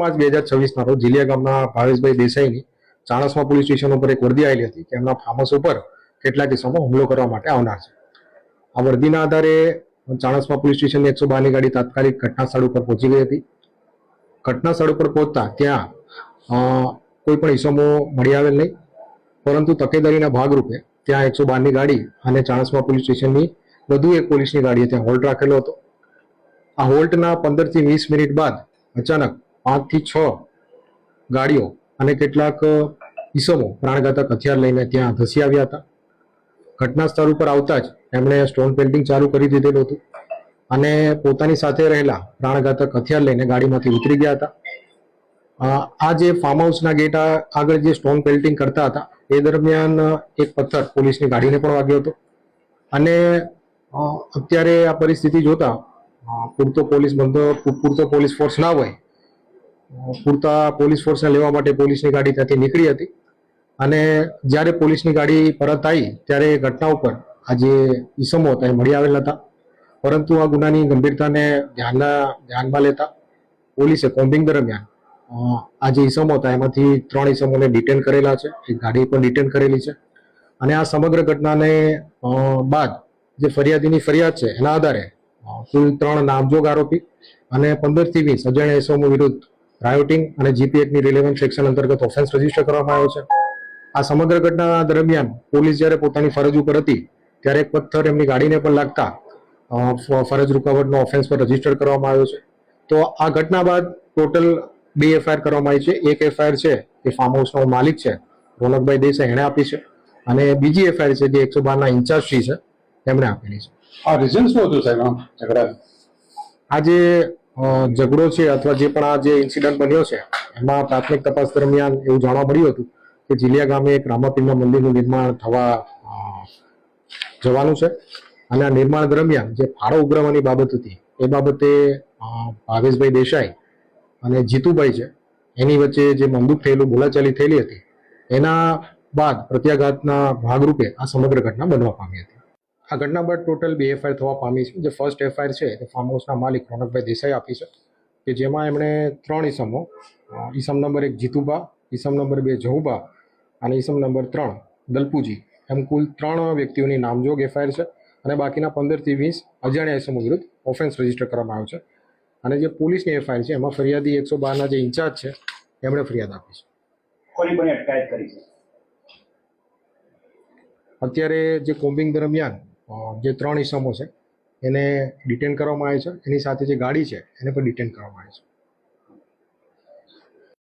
March 2026 રોજ જીલિયા ગામના ભાવેશભાઈ દેસાઈની Chanasma police station ઉપર એક વર્દી આવેલી હતી કે એમના ફાર્મ હાઉસ ઉપર કેટલાક કિસ્સામાં હુમલો કરવા માટે આવનાર છે. આ વર્દીના આધારે ચાણસ્મા પોલીસ સ્ટેશનની 112ની ગાડી તાત્કાલિક ઘટના સ્થળ ઉપર પહોંચી ગઈ હતી. ઘટના સ્થળ ઉપર પહોંચતા ત્યાં કોઈ પણ ઇસમો મળી આવેલ નહીં, પરંતુ તકેદારીના ભાગરૂપે ત્યાં 112ની ગાડી અને ચાણસ્મા પોલીસ સ્ટેશનની વધુ એક પોલીસની ગાડીએ ત્યાં હોલ્ટ રાખેલો હતો. આ હોલ્ટના 15 થી 20 મિનિટ બાદ અચાનક 5 થી 6 ગાડીઓ અને કેટલાક ઇસમો પ્રાણઘાતક હથિયાર લઈને ત્યાં ધસી આવ્યા હતા. ઘટના સ્થળ ઉપર આવતા જ એમણે સ્ટોન પેલ્ટિંગ ચાલુ કરી દીધેલું હતું અને પોતાની સાથે રહેલા પ્રાણઘાતક હથિયાર લઈને ગાડીમાંથી ઉતરી ગયા હતા. આ જે ફાર્મ હાઉસના ગેટ આગળ જે સ્ટોન પેલ્ટિંગ કરતા હતા એ દરમિયાન એક પથ્થર પોલીસની ગાડીને પણ વાગ્યો હતો અને અત્યારે આ પરિસ્થિતિ જોતા પૂરતો પોલીસ ફોર્સ ના હોય, પૂરતા પોલીસ ફોર્સને લેવા માટે પોલીસની ગાડી ત્યાંથી નીકળી હતી અને જ્યારે પોલીસની ગાડી પરત આવી ત્યારે ઘટના ઉપર આ જે ઈસમો હતા એ મળી આવેલ હતા. પરંતુ આ ગુનાની ગંભીરતાને ધ્યાનમાં લેતા પોલીસે કોમ્બિંગ દરમિયાન આ જે ઈસમો હતા એમાંથી 3 ઈસમોને ડિટેન કરેલા છે, એક ગાડી પણ ડિટેન કરેલી છે અને આ સમગ્ર ઘટનાને બાદ જે ફરિયાદીની ફરિયાદ છે એના આધારે કુલ 3 નામજોગ આરોપી અને 15 થી 20 અજાણ્યા ઇસમો વિરુદ્ધ રાયોટિંગ અને જીપી એક્ટની રિલેવન્ટ સેક્શન અંતર્ગત ઓફેન્સ રજીસ્ટર કરવામાં આવ્યો છે. આ સમગ્ર ઘટના દરમિયાન પોલીસ જ્યારે પોતાની ફરજ ઉપર હતી ત્યારે એક પથ્થર એમની ગાડીને પણ લાગતા ફરજ રૂકાવટનો ઓફેન્સ પર રજીસ્ટર કરવામાં આવ્યો છે. તો આ ઘટના બાદ ટોટલ 2 એફઆઈઆર કરવામાં આવી છે. એક એફઆઈઆર છે એ ફાર્મ હાઉસનો માલિક છે રોનકભાઈ દેસાઈ એણે આપી છે અને બીજી એફઆઈઆર છે જે 112ના ઇન્ચાર્જ શ્રી છે એમણે આપેલી છે. આ રીઝન શું હતું સાહેબ ઝઘડા? આ જે ઝઘડો છે અથવા જે પણ આ જે ઇન્સિડન્ટ બન્યો છે એમાં પ્રાથમિક તપાસ દરમિયાન એવું જાણવા મળ્યું હતું કે જીલિયા ગામે એક રામાપીરના મંદિરનું નિર્માણ થવા જવાનું છે અને આ નિર્માણ દરમિયાન જે ફાળો ઉઘરાવવાની બાબત હતી એ બાબતે ભાવેશભાઈ દેસાઈ અને જીતુભાઈ છે એની વચ્ચે જે બંદૂક થયેલું બોલાચાલી થયેલી હતી એના બાદ પ્રત્યાઘાતના ભાગરૂપે આ સમગ્ર ઘટના બનવા પામી હતી. આ ઘટના બાદ ટોટલ 2 એફઆઈઆર થવા પામી છે. જે ફર્સ્ટ એફઆઈઆર છે તે ફાર્મ હાઉસના માલિક રોનકભાઈ દેસાઈ આપી છે કે જેમાં એમણે 3 ઇસમો, ઇસમ નંબર 1 જીતુબા, ઇસમ નંબર 2 જહુબા અને ઇસમ નંબર 3 દલપુજી એમ કુલ 3 વ્યક્તિઓની નામજોગ એફઆઈઆર છે અને બાકીના 15 થી 20 અજાણ્યા ઇસમો વિરુદ્ધ ઓફેન્સ રજીસ્ટર કરવામાં આવ્યો છે. અને જે પોલીસની એફઆઈઆર છે એમાં ફરિયાદી 112ના જે ઇન્ચાર્જ છે એમણે ફરિયાદ આપી છે. કોની પણ અટકાયત કરી છે? અત્યારે જે કોમ્બિંગ દરમિયાન જે 3 ઇસમો છે એને ડિટેન કરવામાં આવે છે, એની સાથે જે ગાડી છે એને પણ ડિટેન કરવામાં આવે છે.